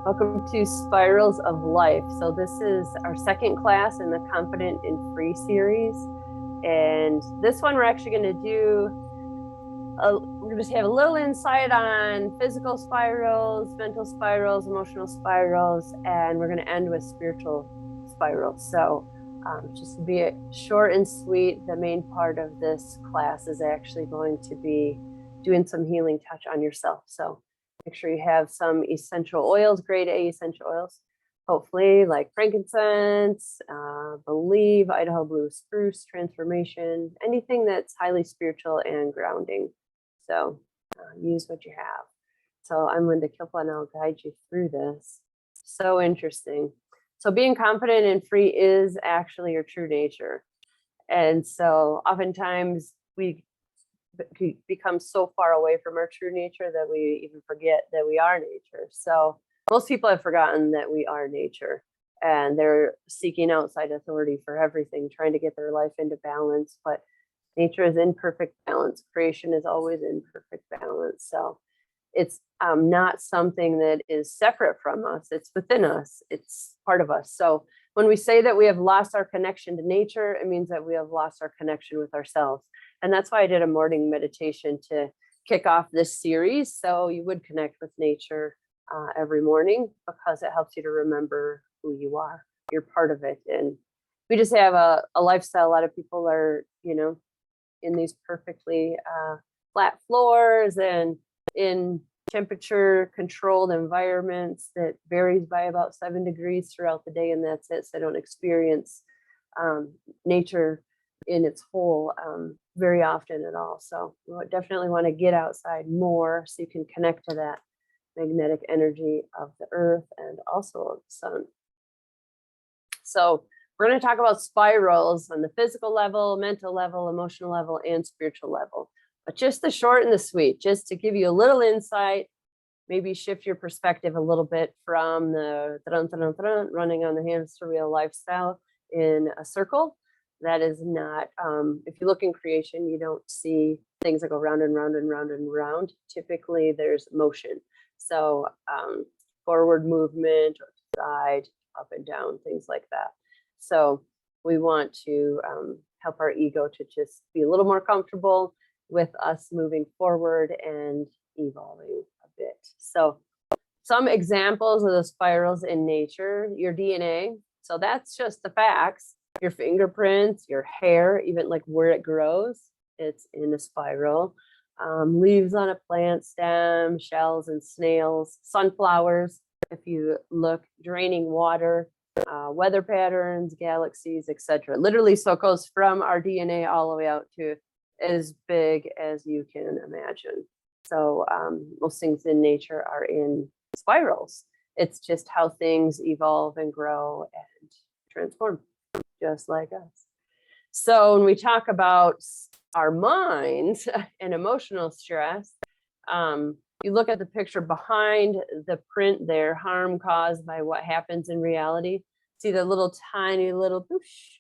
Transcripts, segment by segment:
Welcome to Spirals of Life. So this is our second class in the Confident and Free series. And this one we're actually going to do, we're going to just have a little insight on physical spirals, mental spirals, emotional spirals, and we're going to end with spiritual spirals. So just to be short and sweet, the main part of this class is actually going to be doing some healing touch on yourself. So make sure you have some essential oils, grade A essential oils, hopefully like frankincense, believe, Idaho blue spruce, transformation, anything that's highly spiritual and grounding. So use what you have. So I'm Linda Kilpel and I'll guide you through this. So interesting. So being confident and free is actually your true nature. And so oftentimes we become so far away from our true nature that we even forget that we are nature. So most people have forgotten that we are nature and they're seeking outside authority for everything, trying to get their life into balance. But nature is in perfect balance. Creation is always in perfect balance. So it's not something that is separate from us. It's within us. It's part of us. So when we say that we have lost our connection to nature, it means that we have lost our connection with ourselves. And that's why I did a morning meditation to kick off this series. So you would connect with nature every morning because it helps you to remember who you are. You're part of it. And we just have a lifestyle. A lot of people are, in these perfectly flat floors and in temperature controlled environments that varies by about 7 degrees throughout the day, and that's it. So they don't experience nature in its whole very often at all. So you definitely want to get outside more so you can connect to that magnetic energy of the earth and also of the sun. So we're going to talk about spirals on the physical level, mental level, emotional level, and spiritual level. But just the short and the sweet, just to give you a little insight, maybe shift your perspective a little bit from the running on the hamster wheel lifestyle in a circle. That is not, if you look in creation, you don't see things that go round and round and round and round. Typically there's motion. So forward movement, or side, up and down, things like that. So we want to help our ego to just be a little more comfortable with us moving forward and evolving a bit. So some examples of the spirals in nature, your DNA. So that's just the facts. Your fingerprints, your hair, even like where it grows, it's in a spiral. Leaves on a plant stem, shells and snails, sunflowers, if you look, draining water, weather patterns, galaxies, etc. Literally, so it goes from our DNA all the way out to as big as you can imagine. So most things in nature are in spirals. It's just how things evolve and grow and transform, just like us. So when we talk about our minds and emotional stress, you look at the picture behind the print there, harm caused by what happens in reality. See the little tiny little boosh,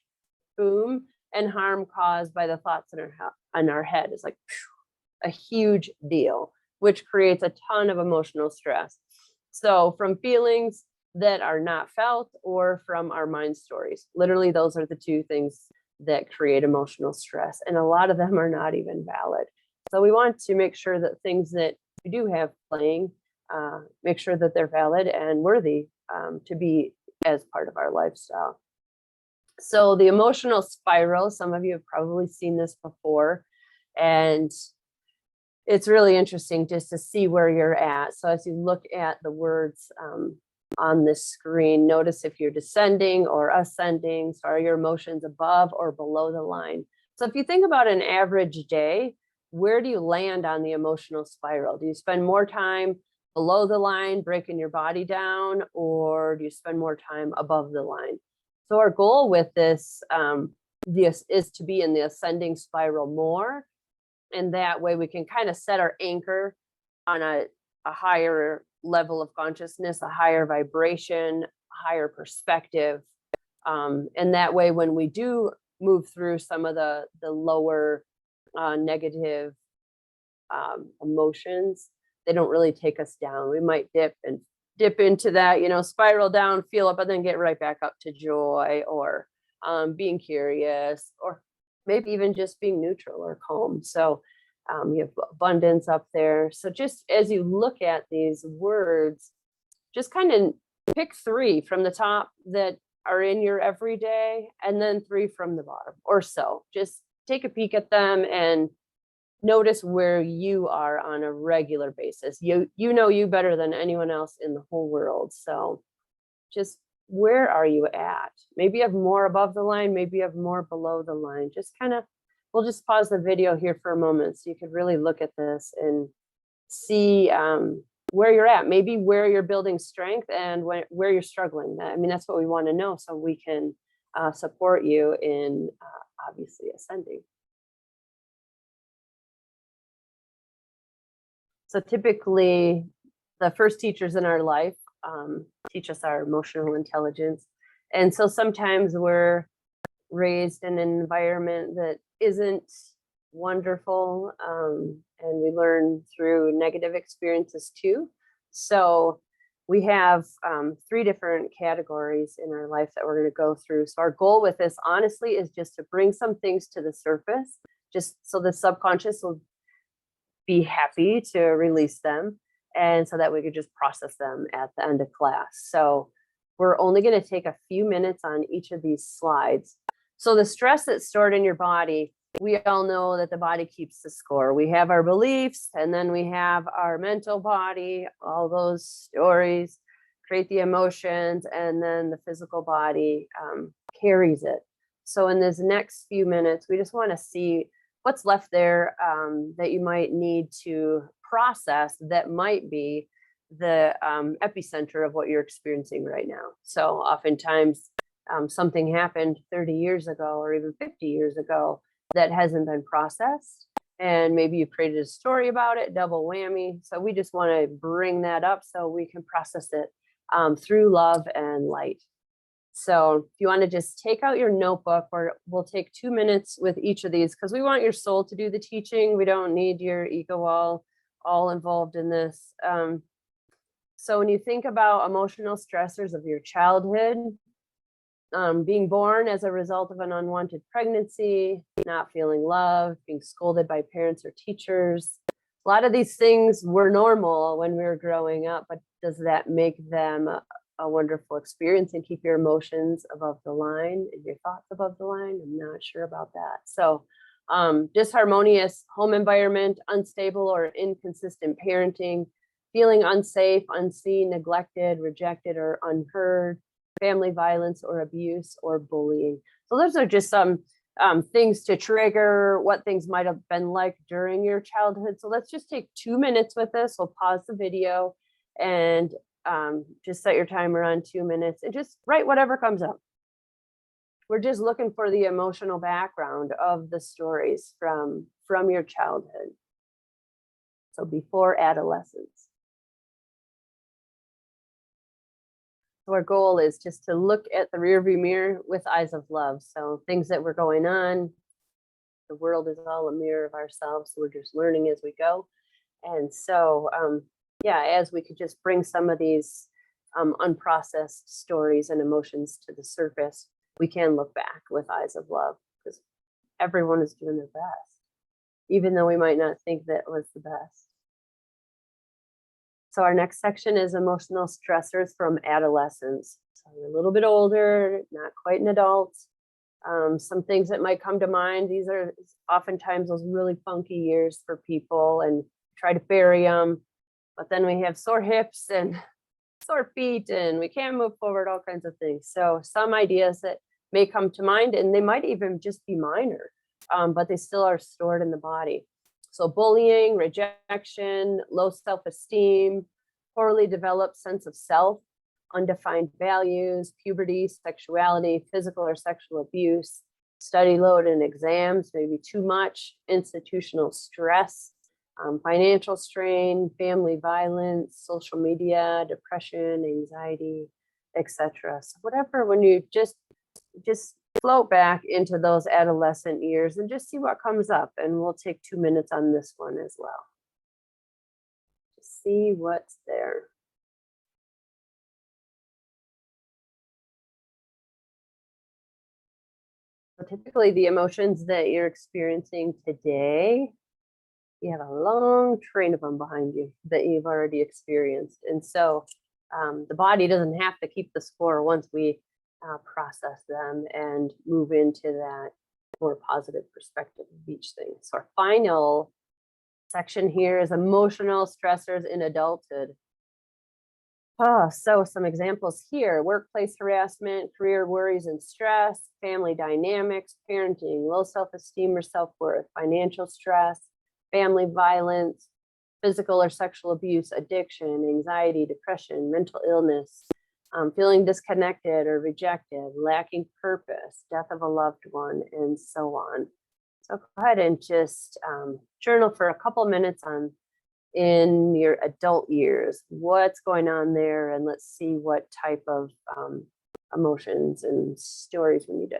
boom, and harm caused by the thoughts in our head is like a huge deal, which creates a ton of emotional stress. So from feelings that are not felt or from our mind stories, literally those are the two things that create emotional stress. And a lot of them are not even valid. So we want to make sure that things that we do have playing, make sure that they're valid and worthy to be as part of our lifestyle. So the emotional spiral, some of you have probably seen this before, and it's really interesting just to see where you're at. So as you look at the words on this screen, notice if you're descending or ascending. So are your emotions above or below the line? So if you think about an average day, where do you land on the emotional spiral? Do you spend more time below the line, breaking your body down, or do you spend more time above the line? So our goal with this is to be in the ascending spiral more. And that way we can kind of set our anchor on a higher level of consciousness, a higher vibration, higher perspective. And that way, when we do move through some of the lower negative emotions, they don't really take us down. We might dip and dip into that, spiral down, feel up, and then get right back up to joy, or being curious, or maybe even just being neutral or calm. So you have abundance up there. So just as you look at these words, just kind of pick 3 from the top that are in your everyday, and then 3 from the bottom or so. Just take a peek at them and notice where you are on a regular basis. You know you better than anyone else in the whole world. So just where are you at? Maybe you have more above the line, maybe you have more below the line. Just kind of, we'll just pause the video here for a moment so you could really look at this and see where you're at, maybe where you're building strength and where you're struggling. I mean, that's what we want to know so we can support you in obviously ascending. So typically, the first teachers in our life teach us our emotional intelligence. And so sometimes we're raised in an environment that isn't wonderful, and we learn through negative experiences too. So we have 3 different categories in our life that we're going to go through. So our goal with this, honestly, is just to bring some things to the surface, just so the subconscious will be happy to release them, and so that we could just process them at the end of class. So we're only going to take a few minutes on each of these slides. So the stress that's stored in your body, we all know that the body keeps the score. We have our beliefs, and then we have our mental body. All those stories create the emotions, and then the physical body carries it. So in this next few minutes, we just want to see what's left there that you might need to process, that might be the epicenter of what you're experiencing right now. So oftentimes something happened 30 years ago or even 50 years ago that hasn't been processed, and maybe you created a story about it, double whammy. So we just want to bring that up so we can process it through love and light. So if you want to just take out your notebook, or we'll take 2 minutes with each of these, because we want your soul to do the teaching. We don't need your ego all involved in this. So when you think about emotional stressors of your childhood, being born as a result of an unwanted pregnancy, not feeling loved, being scolded by parents or teachers, a lot of these things were normal when we were growing up, but does that make them a wonderful experience and keep your emotions above the line and your thoughts above the line? I'm not sure about that. So disharmonious home environment, unstable or inconsistent parenting, feeling unsafe, unseen, neglected, rejected, or unheard, family violence or abuse, or bullying. So those are just some things to trigger what things might have been like during your childhood. So let's just take 2 minutes with this. We'll pause the video and just set your timer on 2 minutes and just write whatever comes up. We're just looking for the emotional background of the stories from your childhood. So before adolescence. So our goal is just to look at the rearview mirror with eyes of love. So things that were going on, the world is all a mirror of ourselves. So we're just learning as we go. And so, as we could just bring some of these unprocessed stories and emotions to the surface, we can look back with eyes of love, because everyone is doing their best, even though we might not think that was the best. So our next section is emotional stressors from adolescence. So you're a little bit older, not quite an adult. Some things that might come to mind, these are oftentimes those really funky years for people, and try to bury them. But then we have sore hips and sore feet, and we can't move forward, all kinds of things. So some ideas that may come to mind, and they might even just be minor, but they still are stored in the body. So bullying, rejection, low self-esteem, poorly developed sense of self, undefined values, puberty, sexuality, physical or sexual abuse, study load in exams, maybe too much, institutional stress, financial strain, family violence, social media, depression, anxiety, etc. So whatever, when you just float back into those adolescent years and just see what comes up. And we'll take 2 minutes on this one as well. Just see what's there. typically the emotions that you're experiencing today, you have a long train of them behind you that you've already experienced. And so the body doesn't have to keep the score once we process them and move into that more positive perspective of each thing. So our final section here is emotional stressors in adulthood. So some examples here: workplace harassment, career worries and stress, family dynamics, parenting, low self-esteem or self-worth, financial stress, family violence, physical or sexual abuse, addiction, anxiety, depression, mental illness, feeling disconnected or rejected, lacking purpose, death of a loved one, and so on. So go ahead and just journal for a couple minutes on in your adult years, what's going on there, and let's see what type of emotions and stories we need to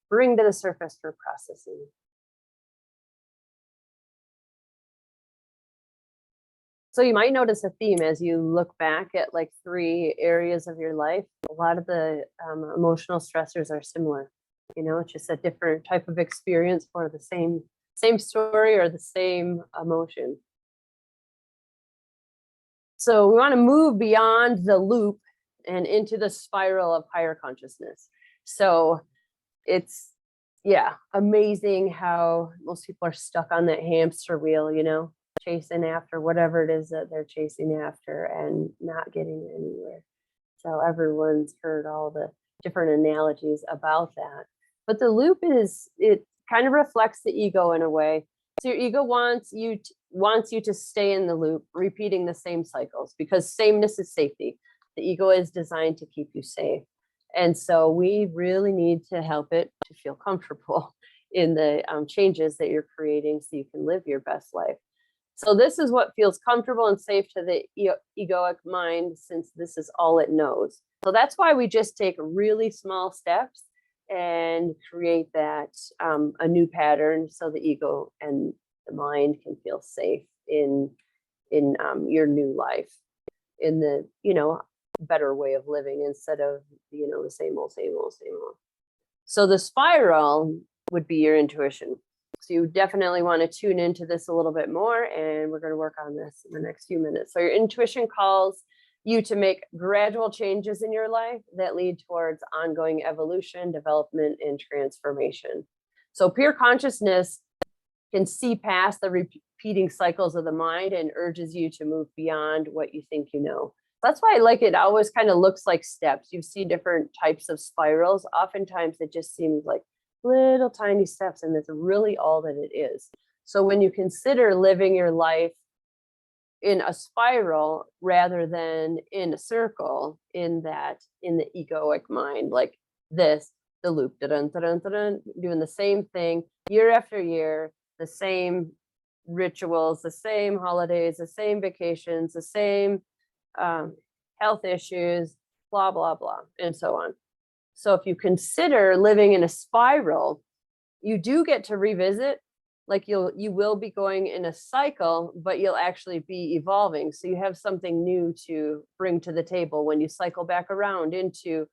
bring to the surface for processing. So you might notice a theme as you look back at like 3 areas of your life. A lot of the emotional stressors are similar. You know, it's just a different type of experience for the same story or the same emotion. So we want to move beyond the loop and into the spiral of higher consciousness. So it's, yeah, amazing how most people are stuck on that hamster wheel, you know, chasing after whatever it is that they're chasing after and not getting anywhere. So everyone's heard all the different analogies about that. But the loop it kind of reflects the ego in a way. So your ego wants you to stay in the loop, repeating the same cycles, because sameness is safety. The ego is designed to keep you safe. And so we really need to help it to feel comfortable in the changes that you're creating so you can live your best life. So this is what feels comfortable and safe to the egoic mind, since this is all it knows. So that's why we just take really small steps and create that a new pattern so the ego and the mind can feel safe in your new life, in the, you know, better way of living instead of, you know, the same old. So the spiral would be your intuition. So you definitely want to tune into this a little bit more, and we're going to work on this in the next few minutes. So your intuition calls you to make gradual changes in your life that lead towards ongoing evolution, development, and transformation. So pure consciousness can see past the repeating cycles of the mind and urges you to move beyond what you think you know. That's why I like it. Always kind of looks like steps. You see different types of spirals. Oftentimes it just seems like little tiny steps, and that's really all that it is. So when you consider living your life in a spiral rather than in a circle, in the egoic mind, like this, the loop, doing the same thing year after year, the same rituals, the same holidays, the same vacations, the same health issues, blah, blah, blah, and so on. So if you consider living in a spiral, you do get to revisit, like you will be going in a cycle, but you'll actually be evolving. So you have something new to bring to the table when you cycle back around into,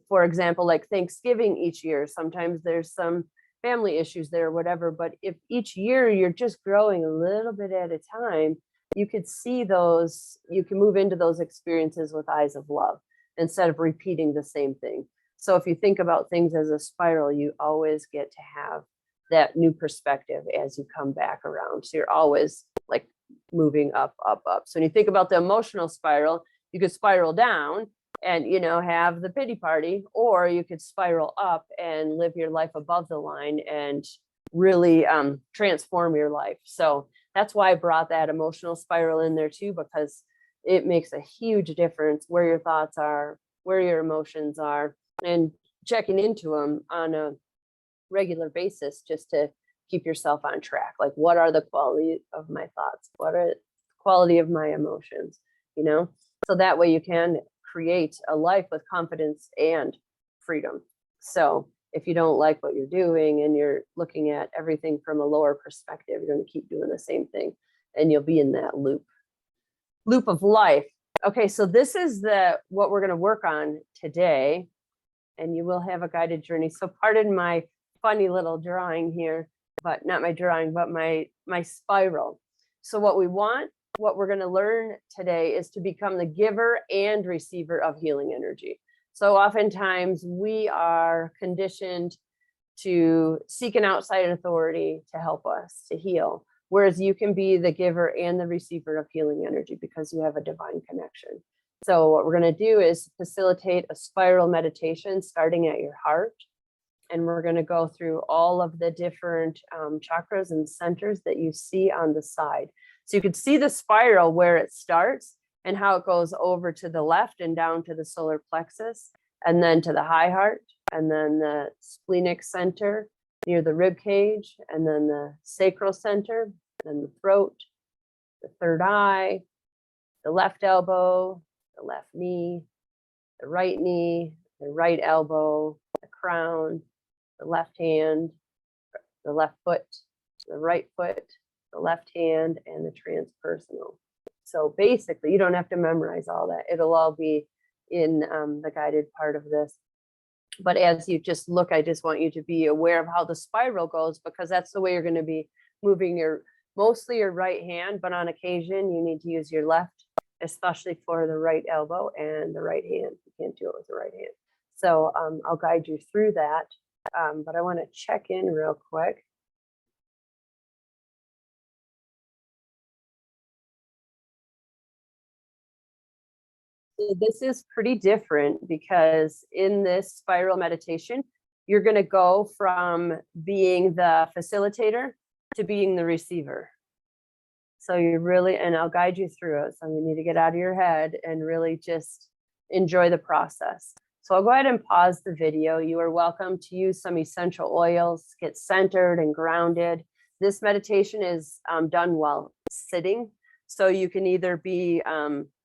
for example, like Thanksgiving each year. Sometimes there's some family issues there or whatever, but if each year you're just growing a little bit at a time, you could see those, you can move into those experiences with eyes of love instead of repeating the same thing. So if you think about things as a spiral, you always get to have that new perspective as you come back around. So you're always like moving up, up, up. So when you think about the emotional spiral, you could spiral down and, you know, have the pity party, or you could spiral up and live your life above the line and really transform your life. So that's why I brought that emotional spiral in there too, because it makes a huge difference where your thoughts are, where your emotions are, and checking into them on a regular basis just to keep yourself on track. Like, what are the quality of my thoughts? What are the quality of my emotions? You know, so that way you can create a life with confidence and freedom. So if you don't like what you're doing and you're looking at everything from a lower perspective, you're going to keep doing the same thing and you'll be in that loop of life. Okay, so this is what we're going to work on today, and you will have a guided journey. So pardon my funny little drawing here, but not my drawing, but my spiral. So what we're going to learn today is to become the giver and receiver of healing energy. So oftentimes we are conditioned to seek an outside authority to help us to heal, whereas you can be the giver and the receiver of healing energy because you have a divine connection. So what we're going to do is facilitate a spiral meditation starting at your heart. And we're going to go through all of the different chakras and centers that you see on the side. So you can see the spiral where it starts and how it goes over to the left and down to the solar plexus, and then to the high heart, and then the splenic center near the rib cage, and then the sacral center, then the throat, the third eye, the left elbow, the left knee, the right elbow, the crown, the left hand, the left foot, the right foot, the left hand, and the transpersonal. So basically, you don't have to memorize all that. It'll all be in the guided part of this. But as you just look, I just want you to be aware of how the spiral goes, because that's the way you're going to be moving mostly your right hand, but on occasion you need to use your left, especially for the right elbow and the right hand. You can't do it with the right hand. So I'll guide you through that. But I want to check in real quick. So this is pretty different because in this spiral meditation, you're going to go from being the facilitator to being the receiver. So you really, and I'll guide you through it. So you need to get out of your head and really just enjoy the process. So I'll go ahead and pause the video. You are welcome to use some essential oils, get centered and grounded. This meditation is done while sitting. So you can either be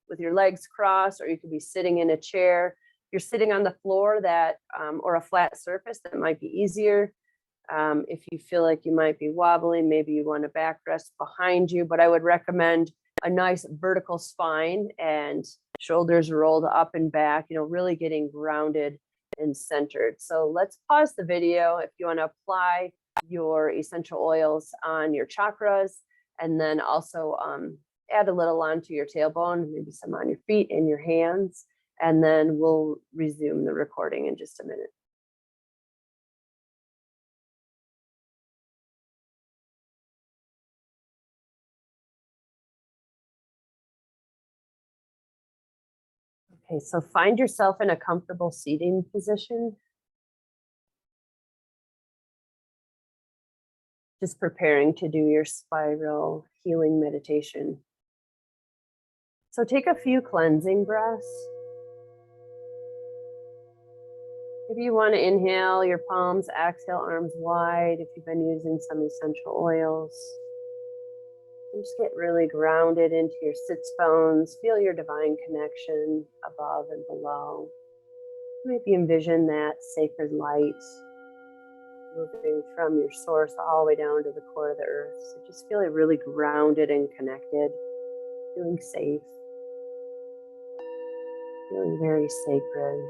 with your legs crossed, or you could be sitting in a chair. You're sitting on the floor or a flat surface, that might be easier. If you feel like you might be wobbling, maybe you want a backrest behind you, but I would recommend a nice vertical spine and shoulders rolled up and back, really getting grounded and centered. So let's pause the video. If you want to apply your essential oils on your chakras, and then also add a little onto your tailbone, maybe some on your feet and your hands, and then we'll resume the recording in just a minute. Okay, so find yourself in a comfortable seating position. Just preparing to do your spiral healing meditation. So take a few cleansing breaths. Maybe you want to inhale your palms, exhale arms wide if you've been using some essential oils. And just get really grounded into your sits bones. Feel your divine connection above and below. Maybe envision that sacred light moving from your source all the way down to the core of the earth. So just feeling really grounded and connected, feeling safe, feeling very sacred.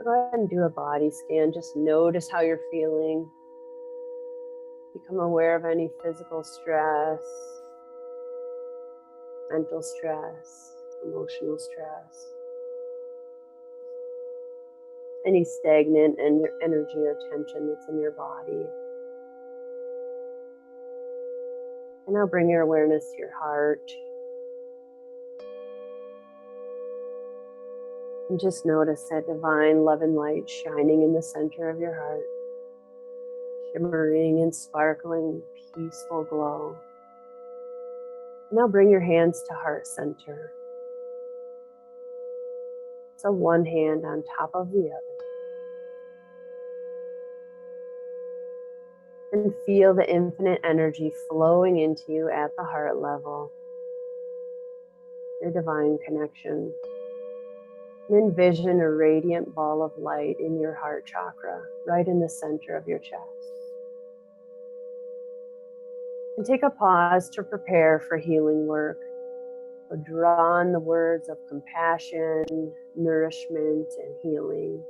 Go ahead and do a body scan. Just notice how you're feeling. Become aware of any physical stress, mental stress, emotional stress, any stagnant energy or tension that's in your body. And now bring your awareness to your heart. And just notice that divine love and light shining in the center of your heart, shimmering and sparkling, peaceful glow. Now bring your hands to heart center. So one hand on top of the other. And feel the infinite energy flowing into you at the heart level, your divine connection. And envision a radiant ball of light in your heart chakra, right in the center of your chest. And take a pause to prepare for healing work. So draw on the words of compassion, nourishment, and healing.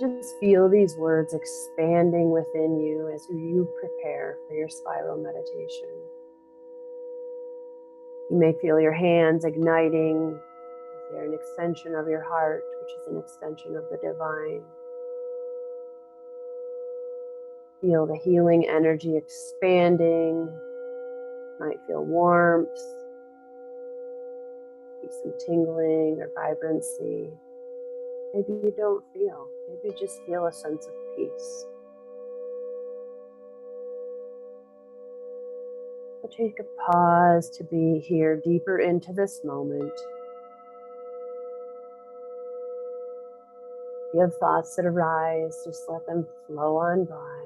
Just feel these words expanding within you as you prepare for your spiral meditation. You may feel your hands igniting. They're an extension of your heart, which is an extension of the divine. Feel the healing energy expanding. You might feel warmth, maybe some tingling or vibrancy. Maybe you don't feel. Maybe you just feel a sense of peace. So take a pause to be here deeper into this moment. If you have thoughts that arise, just let them flow on by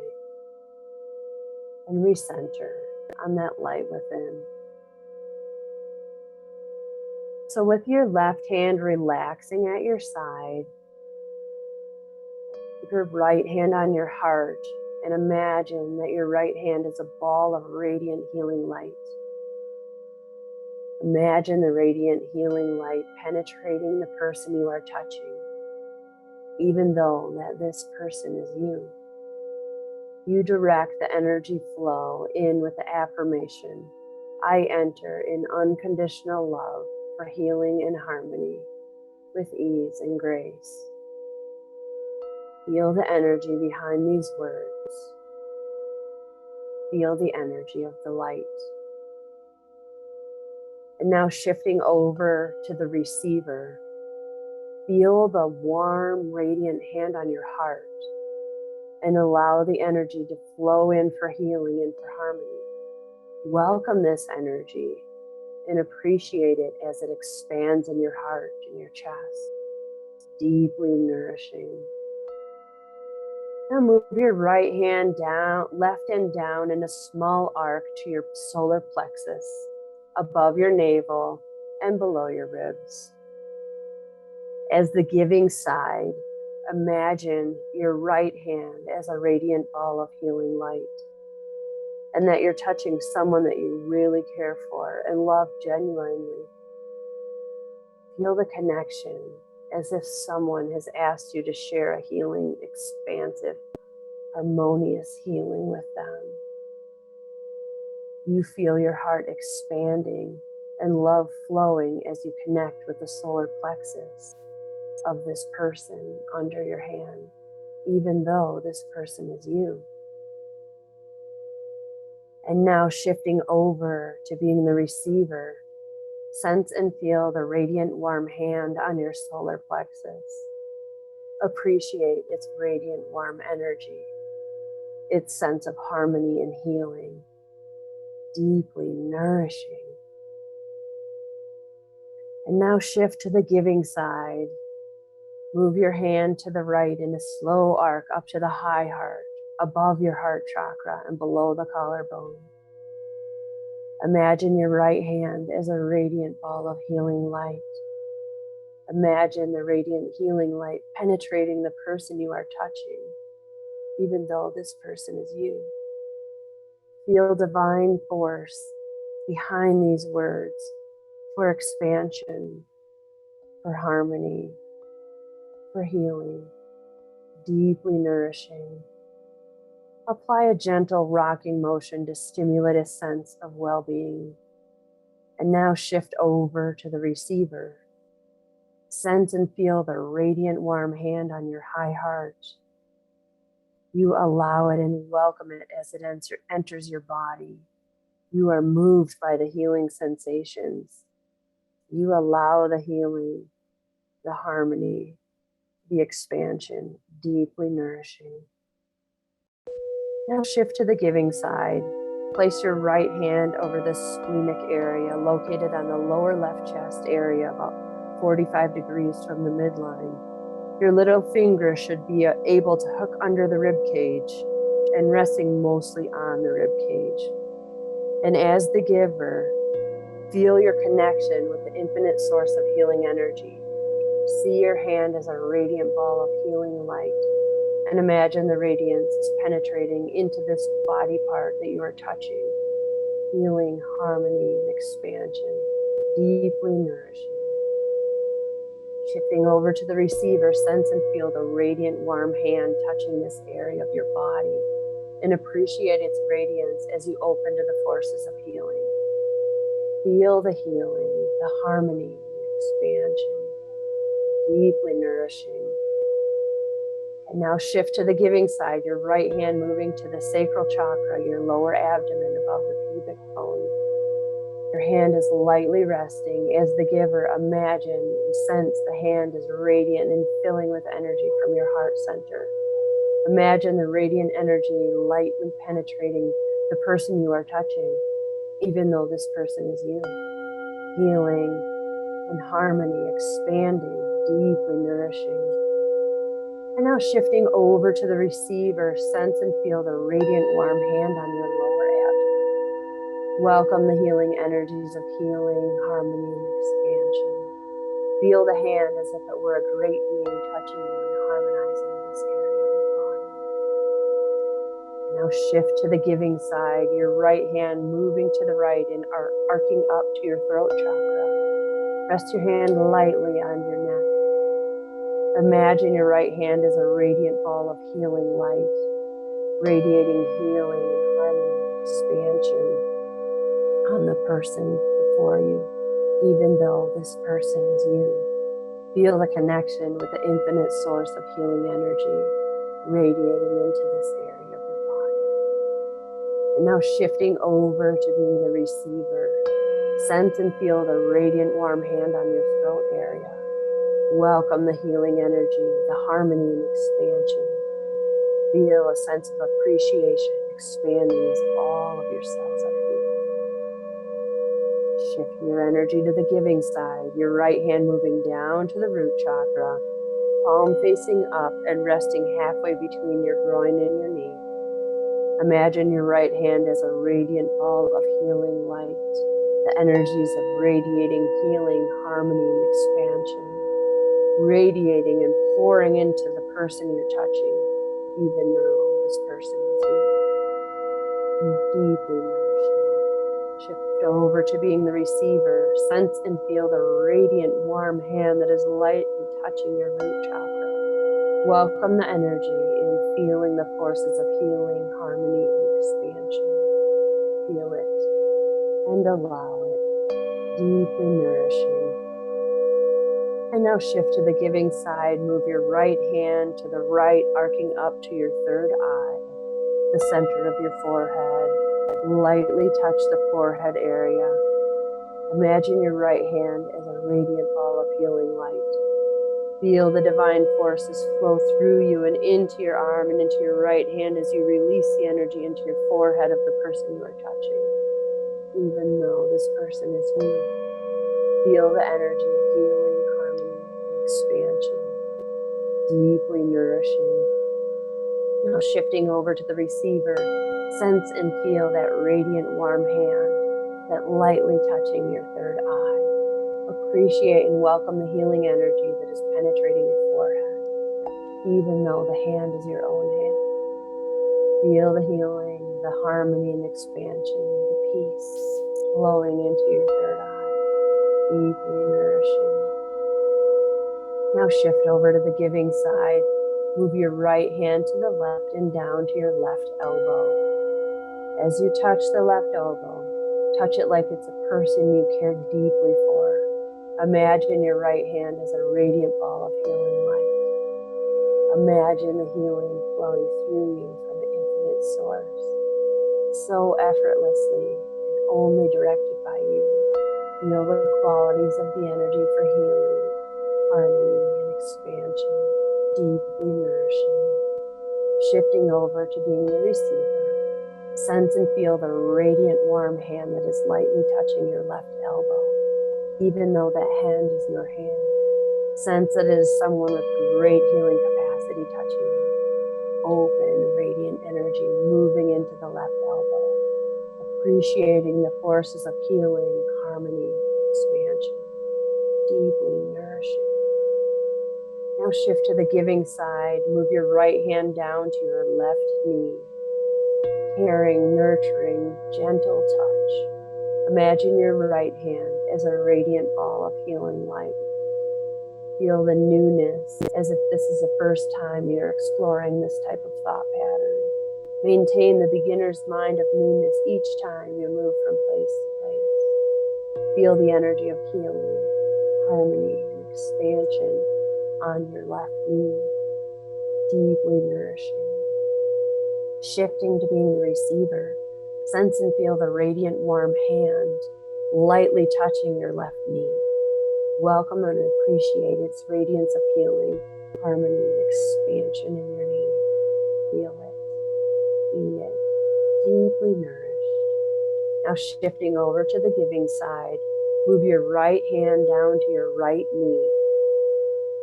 and recenter on that light within. So with your left hand relaxing at your side, keep your right hand on your heart and imagine that your right hand is a ball of radiant healing light. Imagine the radiant healing light penetrating the person you are touching, even though that this person is you. You direct the energy flow in with the affirmation, I enter in unconditional love for healing and harmony with ease and grace. Feel the energy behind these words. Feel the energy of the light. And now shifting over to the receiver, feel the warm, radiant hand on your heart and allow the energy to flow in for healing and for harmony. Welcome this energy and appreciate it as it expands in your heart and your chest, deeply nourishing. Now move your right hand down, left and down in a small arc to your solar plexus, above your navel and below your ribs. As the giving side, imagine your right hand as a radiant ball of healing light, and that you're touching someone that you really care for and love genuinely. Feel the connection as if someone has asked you to share a healing, expansive, harmonious healing with them. You feel your heart expanding and love flowing as you connect with the solar plexus of this person under your hand, even though this person is you. And now shifting over to being the receiver, sense and feel the radiant warm hand on your solar plexus. Appreciate its radiant warm energy, its sense of harmony and healing, deeply nourishing. And now shift to the giving side. Move your hand to the right in a slow arc up to the high heart, above your heart chakra and below the collarbone. Imagine your right hand as a radiant ball of healing light. Imagine the radiant healing light penetrating the person you are touching, even though this person is you. Feel divine force behind these words for expansion, for harmony, for healing, deeply nourishing. Apply a gentle rocking motion to stimulate a sense of well-being. And now shift over to the receiver. Sense and feel the radiant warm hand on your high heart. You allow it and welcome it as it enters your body. You are moved by the healing sensations. You allow the healing, the harmony, the expansion, deeply nourishing. Now shift to the giving side. Place your right hand over the splenic area located on the lower left chest area, about 45 degrees from the midline. Your little finger should be able to hook under the rib cage and resting mostly on the rib cage. And as the giver, feel your connection with the infinite source of healing energy. See your hand as a radiant ball of healing light. And imagine the radiance is penetrating into this body part that you are touching. Healing, harmony, and expansion, deeply nourishing. Shifting over to the receiver, sense and feel the radiant, warm hand touching this area of your body, and appreciate its radiance as you open to the forces of healing. Feel the healing, the harmony, the expansion, deeply nourishing. And now shift to the giving side, your right hand moving to the sacral chakra, your lower abdomen above the pubic bone. Your hand is lightly resting. As the giver, imagine and sense the hand is radiant and filling with energy from your heart center. Imagine the radiant energy lightly penetrating the person you are touching, even though this person is you. Healing and harmony, expanding, deeply nourishing. And now shifting over to the receiver, sense and feel the radiant warm hand on your lower abdomen. Welcome the healing energies of healing, harmony, and expansion. Feel the hand as if it were a great being touching you and harmonizing this area of your body. Now shift to the giving side, your right hand moving to the right and arcing up to your throat chakra. Rest your hand lightly on your neck. Imagine your right hand as a radiant ball of healing light, radiating healing and harmony and expansion on the person before you, even though this person is you. Feel the connection with the infinite source of healing energy radiating into this area of your body. And now shifting over to being the receiver, sense and feel the radiant warm hand on your throat area. Welcome the healing energy, the harmony and expansion. Feel a sense of appreciation expanding as all of your cells are healed. Shift your energy to the giving side, your right hand moving down to the root chakra, palm facing up and resting halfway between your groin and your knee. Imagine your right hand as a radiant ball of healing light, the energies of radiating healing, harmony, and expansion, radiating and pouring into the person you're touching, even though this person is you. Deeply nourishing. Shift over to being the receiver. Sense and feel the radiant, warm hand that is lightly touching your root chakra. Welcome the energy in feeling the forces of healing, harmony, and expansion. Feel it and allow it. Deeply nourishing. And now shift to the giving side. Move your right hand to the right, arcing up to your third eye, the center of your forehead. Lightly touch the forehead area. Imagine your right hand as a radiant ball of healing light. Feel the divine forces flow through you and into your arm and into your right hand as you release the energy into your forehead of the person you are touching, even though this person is you. Feel the energy of healing, harmony, and expansion, deeply nourishing. Now shifting over to the receiver, sense and feel that radiant warm hand that lightly touching your third eye. Appreciate and welcome the healing energy that is penetrating your forehead, even though the hand is your own hand. Feel the healing, the harmony and expansion, the peace flowing into your third eye, deeply nourishing. Now shift over to the giving side. Move your right hand to the left and down to your left elbow. As you touch the left elbow, touch it like it's a person you care deeply for. Imagine your right hand as a radiant ball of healing light. Imagine the healing flowing through you from the infinite source, so effortlessly and only directed by you. Feel the qualities of the energy for healing, harmony, and expansion, deeply nourishing. Shifting over to being the receiver, sense and feel the radiant warm hand that is lightly touching your left elbow, even though that hand is your hand. Sense that it is someone with great healing capacity touching you. Open, radiant energy moving into the left elbow, appreciating the forces of healing, harmony, expansion, deeply nourishing. Now shift to the giving side. Move your right hand down to your left knee. Caring, nurturing, gentle touch. Imagine your right hand as a radiant ball of healing light. Feel the newness as if this is the first time you're exploring this type of thought pattern. Maintain the beginner's mind of newness each time you move from place to place. Feel the energy of healing, harmony, and expansion on your left knee, deeply nourishing. Shifting to being the receiver, sense and feel the radiant warm hand lightly touching your left knee. Welcome and appreciate its radiance of healing, harmony, and expansion in your knee. Feel it, be it, deeply nourished. Now shifting over to the giving side, move your right hand down to your right knee.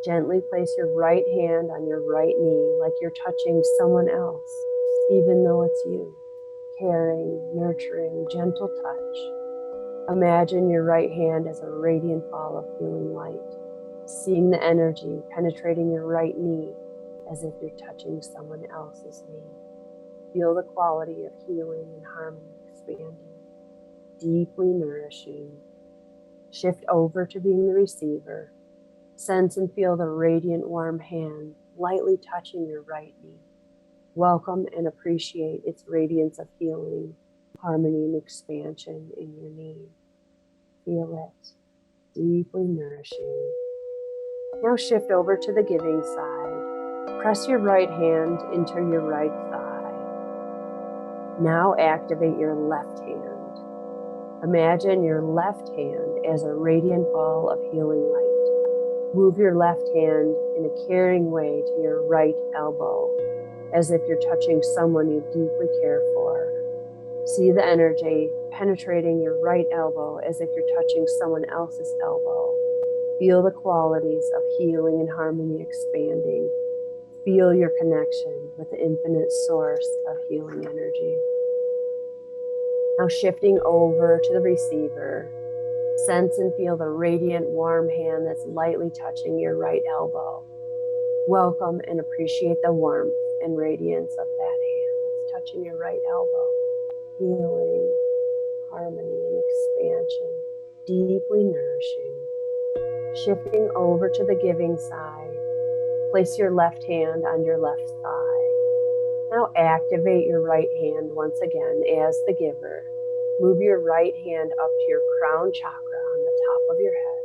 Gently place your right hand on your right knee like you're touching someone else, even though it's you. Caring, nurturing, gentle touch. Imagine your right hand as a radiant ball of healing light, seeing the energy penetrating your right knee as if you're touching someone else's knee. Feel the quality of healing and harmony expanding, deeply nourishing. Shift over to being the receiver. Sense and feel the radiant warm hand lightly touching your right knee. Welcome and appreciate its radiance of healing, harmony, and expansion in your knee. Feel it, deeply nourishing. Now shift over to the giving side. Press your right hand into your right thigh. Now activate your left hand. Imagine your left hand as a radiant ball of healing light. Move your left hand in a caring way to your right elbow, as if you're touching someone you deeply care for. See the energy penetrating your right elbow as if you're touching someone else's elbow. Feel the qualities of healing and harmony expanding. Feel your connection with the infinite source of healing energy. Now shifting over to the receiver, sense and feel the radiant warm hand that's lightly touching your right elbow. Welcome and appreciate the warmth and radiance of that hand that's touching your right elbow. Healing, harmony, and expansion, deeply nourishing. Shifting over to the giving side, place your left hand on your left thigh. Now activate your right hand once again as the giver. Move your right hand up to your crown chakra on the top of your head.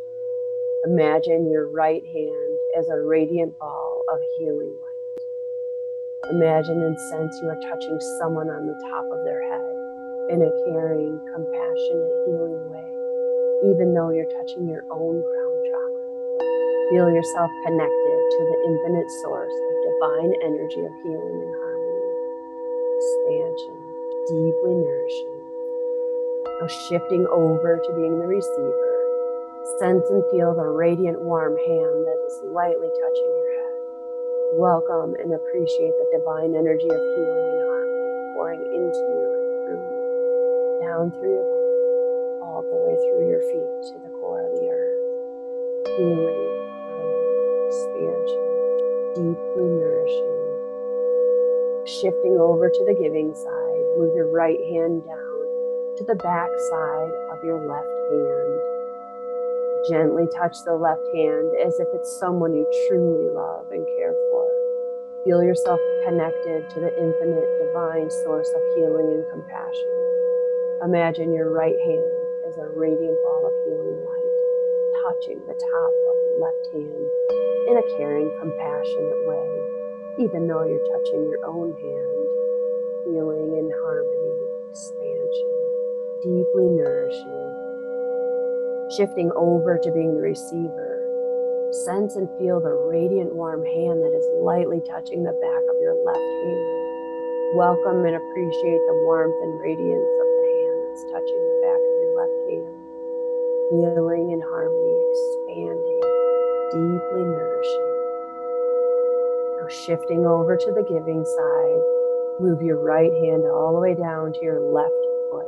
Imagine your right hand as a radiant ball of healing light. Imagine and sense you are touching someone on the top of their head in a caring, compassionate, healing way, even though you're touching your own crown chakra. Feel yourself connected to the infinite source of divine energy of healing and harmony, expansion, deeply nourishing. Now shifting over to being the receiver, sense and feel the radiant warm hand that is lightly touching your head. Welcome and appreciate the divine energy of healing and harmony pouring into you and through you, down through your body, all the way through your feet to the core of the earth. Healing, harmony, expansion, deeply nourishing. Shifting over to the giving side, move your right hand down to the back side of your left hand. Gently touch the left hand as if it's someone you truly love and care for. Feel yourself connected to the infinite divine source of healing and compassion. Imagine your right hand as a radiant ball of healing light, touching the top of the left hand in a caring, compassionate way, even though you're touching your own hand. Healing and harmony, expansion, deeply nourishing. Shifting over to being the receiver, sense and feel the radiant warm hand that is lightly touching the back of your left hand. Welcome and appreciate the warmth and radiance of the hand that's touching the back of your left hand. Healing and harmony, expanding, deeply nourishing. Now shifting over to the giving side, move your right hand all the way down to your left foot.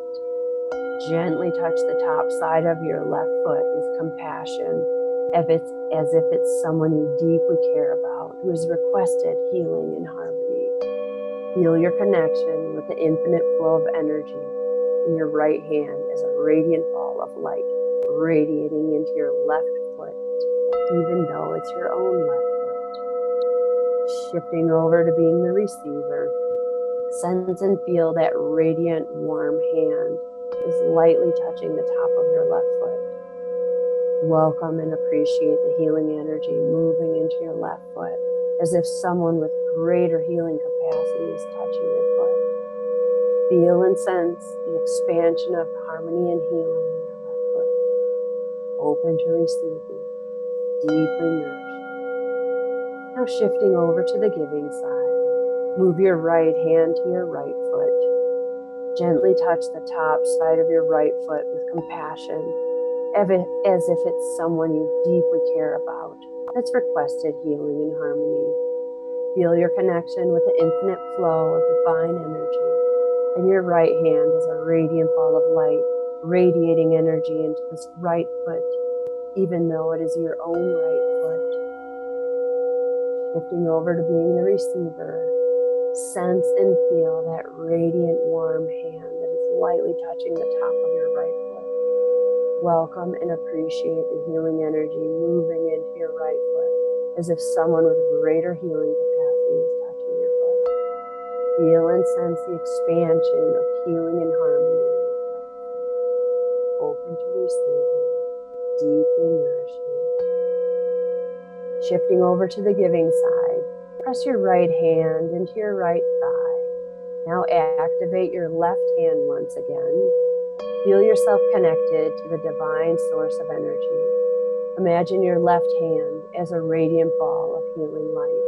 Gently touch the top side of your left foot with compassion, as if it's someone you deeply care about who has requested healing and harmony. Feel your connection with the infinite flow of energy in your right hand as a radiant ball of light radiating into your left foot. even though it's your own left foot. Shifting over to being the receiver, sense and feel that radiant, warm hand is lightly touching the top of your left foot. Welcome and appreciate the healing energy moving into your left foot, as if someone with greater healing capacity is touching your foot. Feel and sense the expansion of harmony and healing in your left foot. Open to receiving, deeply nourishing. Now shifting over to the giving side. Move your right hand to your right foot. Gently touch the top side of your right foot with compassion, as if it's someone you deeply care about that's requested healing and harmony. Feel your connection with the infinite flow of divine energy, and your right hand is a radiant ball of light, radiating energy into this right foot, even though it is your own right foot. Shifting over to being the receiver, sense and feel that radiant, warm hand that is lightly touching the top of your right foot. Welcome and appreciate the healing energy moving into your right foot, as if someone with greater healing capacity is touching your foot. Feel and sense the expansion of healing and harmony in your right foot. Open to receiving, deeply nourishing. Shifting over to the giving side, press your right hand into your right thigh. Now activate your left hand once again. Feel yourself connected to the divine source of energy. Imagine your left hand as a radiant ball of healing light.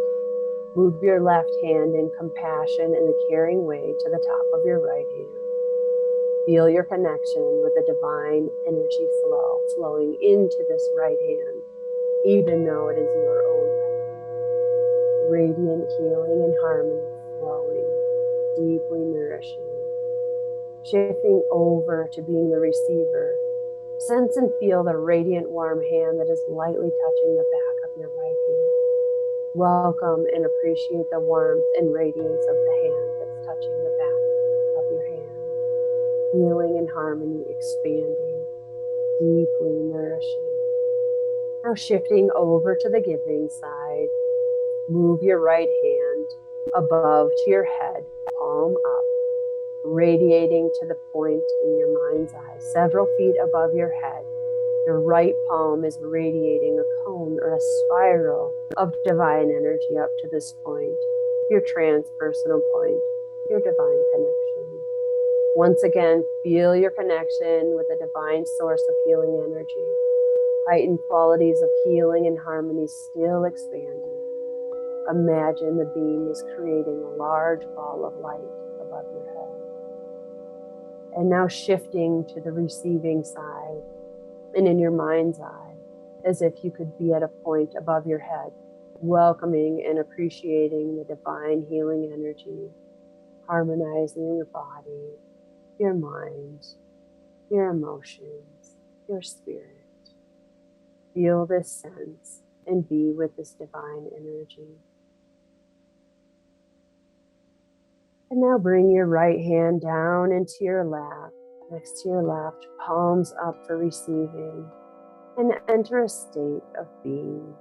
Move your left hand in compassion in a caring way to the top of your right hand. Feel your connection with the divine energy flow flowing into this right hand, even though it is your own right hand. Radiant healing and harmony flowing, deeply nourishing. Shifting over to being the receiver, sense and feel the radiant warm hand that is lightly touching the back of your right hand. Welcome and appreciate the warmth and radiance of the hand that's touching the back of your hand. Healing and harmony expanding, deeply nourishing. Now shifting over to the giving side, move your right hand above to your head, palm up, radiating to the point in your mind's eye, several feet above your head. Your right palm is radiating a cone or a spiral of divine energy up to this point, your transpersonal point, your divine connection. Once again, feel your connection with the divine source of healing energy. Heightened qualities of healing and harmony still expanding. Imagine the beam is creating a large ball of light above your head. And now shifting to the receiving side, and in your mind's eye, as if you could be at a point above your head, welcoming and appreciating the divine healing energy, harmonizing your body, your mind, your emotions, your spirit. Feel this sense and be with this divine energy. And now bring your right hand down into your lap, next to your left, palms up for receiving, and enter a state of being.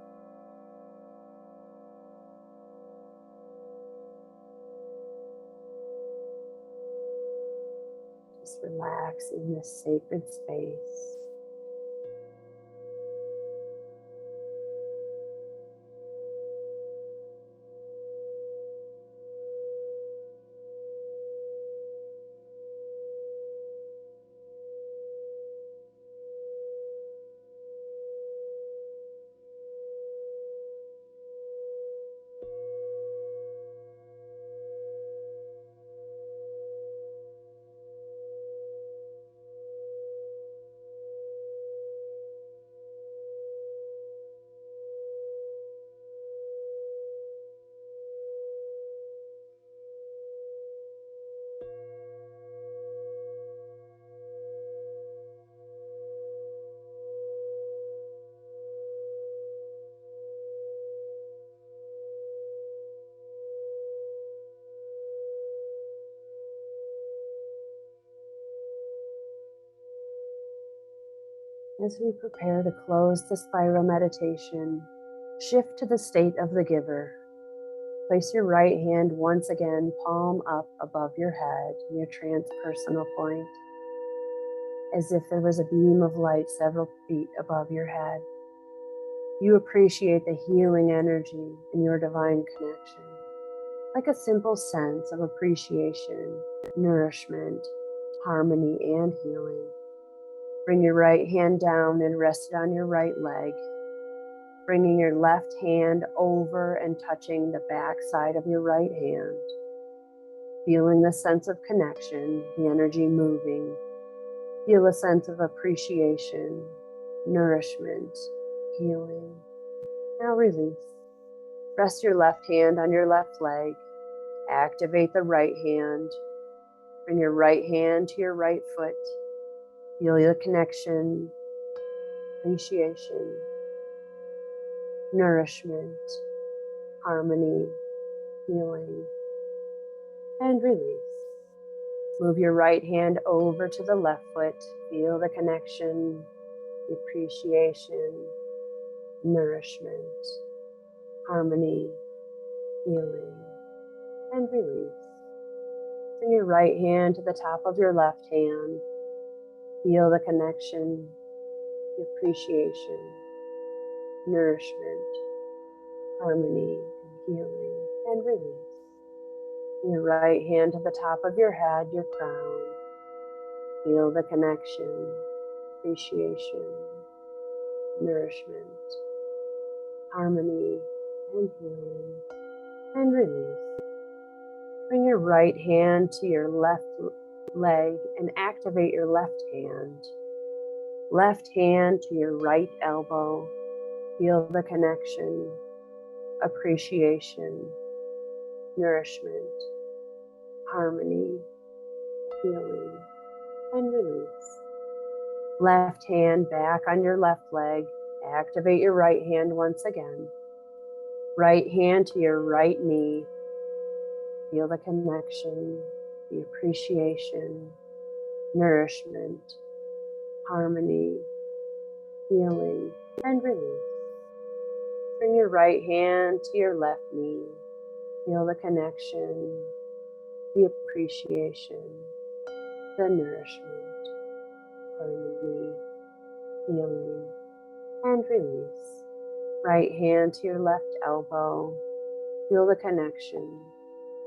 Just relax in this sacred space. As we prepare to close the spiral meditation, shift to the state of the giver. Place your right hand once again, palm up above your head, your transpersonal point, as if there was a beam of light several feet above your head. You appreciate the healing energy in your divine connection, like a simple sense of appreciation, nourishment, harmony, and healing. Bring your right hand down and rest it on your right leg, bringing your left hand over and touching the back side of your right hand, feeling the sense of connection, the energy moving. Feel a sense of appreciation, nourishment, healing. Now release. Rest your left hand on your left leg. Activate the right hand. Bring your right hand to your right foot. Feel the connection, appreciation, nourishment, harmony, healing, and release. Move your right hand over to the left foot. Feel the connection, the appreciation, nourishment, harmony, healing, and release. Bring your right hand to the top of your left hand. Feel the connection, the appreciation, nourishment, harmony, and healing, and release. Bring your right hand to the top of your head, your crown. Feel the connection, appreciation, nourishment, harmony, and healing, and release. Bring your right hand to your left leg and activate your left hand. Left hand to your right elbow. Feel the connection, appreciation, nourishment, harmony, healing, and release. Left hand back on your left leg. Activate your right hand once again. Right hand to your right knee. Feel the connection, the appreciation, nourishment, harmony, healing, and release. Bring your right hand to your left knee. Feel the connection, the appreciation, the nourishment, harmony, healing, and release. Right hand to your left elbow. Feel the connection,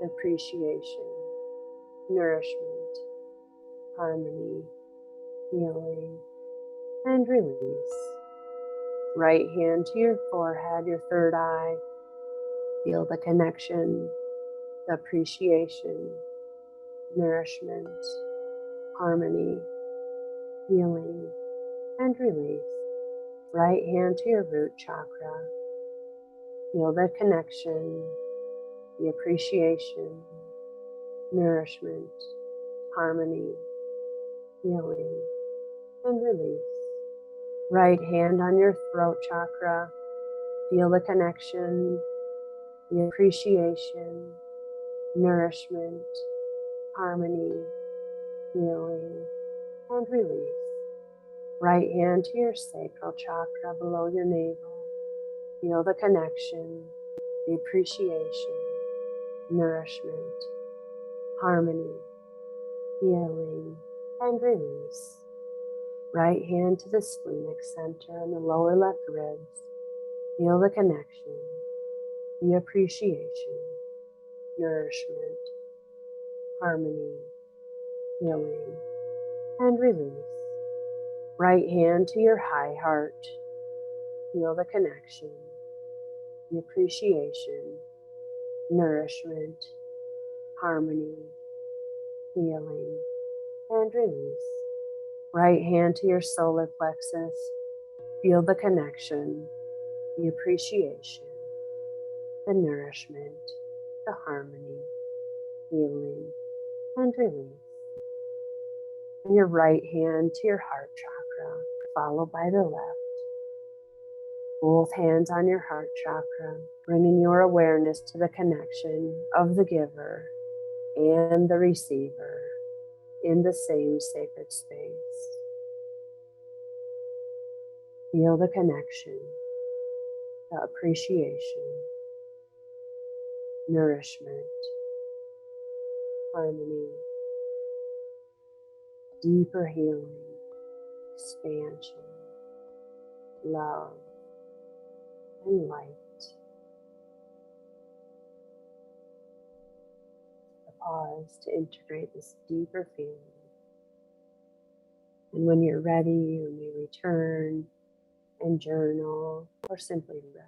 the appreciation, nourishment, harmony, healing, and release. Right hand to your forehead, your third eye. Feel the connection, the appreciation, nourishment, harmony, healing, and release. Right hand to your root chakra. Feel the connection, the appreciation, nourishment, harmony, healing, and release. Right hand on your throat chakra. Feel the connection, the appreciation, nourishment, harmony, healing, and release. Right hand to your sacral chakra below your navel. Feel the connection, the appreciation, nourishment, harmony, healing, and release. Right hand to the splenic center and the lower left ribs. Feel the connection, the appreciation, nourishment, harmony, healing, and release. Right hand to your high heart. Feel the connection, the appreciation, nourishment, harmony, healing, and release. Right hand to your solar plexus. Feel the connection, the appreciation, the nourishment, the harmony, healing, and release. And your right hand to your heart chakra, followed by the left. Both hands on your heart chakra, bringing your awareness to the connection of the giver and the receiver in the same sacred space. Feel the connection, the appreciation, nourishment, harmony, deeper healing, expansion, love, and light. A pause to integrate this deeper feeling. And when you're ready, you may return and journal or simply rest.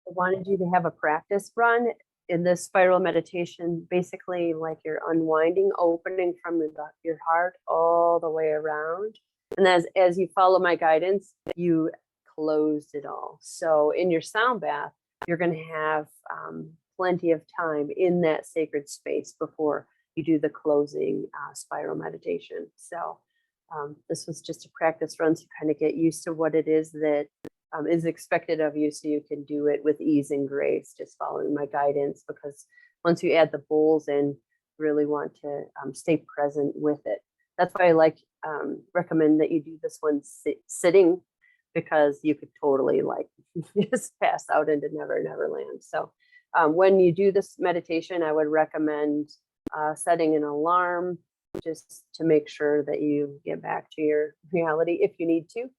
I wanted you to have a practice run in this spiral meditation, basically like you're unwinding, opening from your heart all the way around. And as you follow my guidance, you closed it all. So in your sound bath, you're going to have plenty of time in that sacred space before you do the closing spiral meditation. So this was just a practice run to kind of get used to what it is that is expected of you, so you can do it with ease and grace, just following my guidance. Because once you add the bowls in, really want to stay present with it. That's why I recommend that you do this one sitting, because you could totally just pass out into never land. So when you do this meditation, I would recommend setting an alarm just to make sure that you get back to your reality if you need to.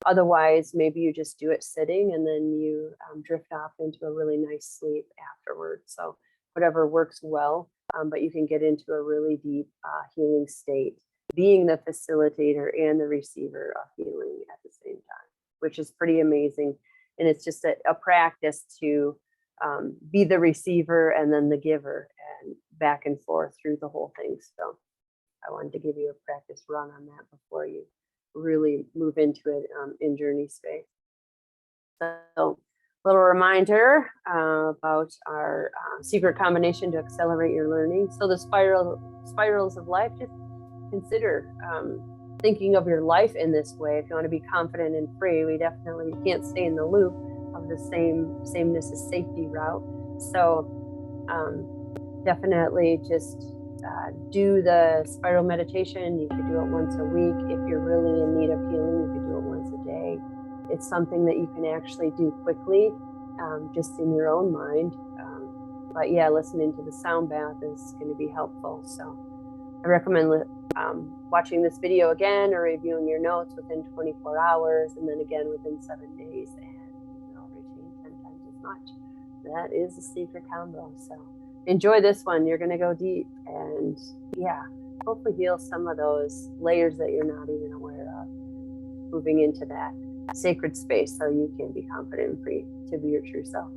Otherwise, maybe you just do it sitting and then you drift off into a really nice sleep afterwards. So whatever works well, but you can get into a really deep healing state, being the facilitator and the receiver of healing at the same time, which is pretty amazing. And it's just a practice to be the receiver and then the giver, and back and forth through the whole thing. So I wanted to give you a practice run on that before you really move into it in journey space. So little reminder about our secret combination to accelerate your learning. So the spirals of life, just consider thinking of your life in this way. If you want to be confident and free, we definitely can't stay in the loop of the sameness is safety route. So definitely just do the spiral meditation. You could do it once a week. If you're really in need of healing, you could do it once a day. It's something that you can actually do quickly, just in your own mind. But yeah, listening to the sound bath is going to be helpful. So I recommend watching this video again or reviewing your notes within 24 hours, and then again within 7 days, and you'll retain 10 times as much. That is a secret combo. So enjoy this one. You're going to go deep and hopefully heal some of those layers that you're not even aware of, moving into that sacred space so you can be confident and free to be your true self.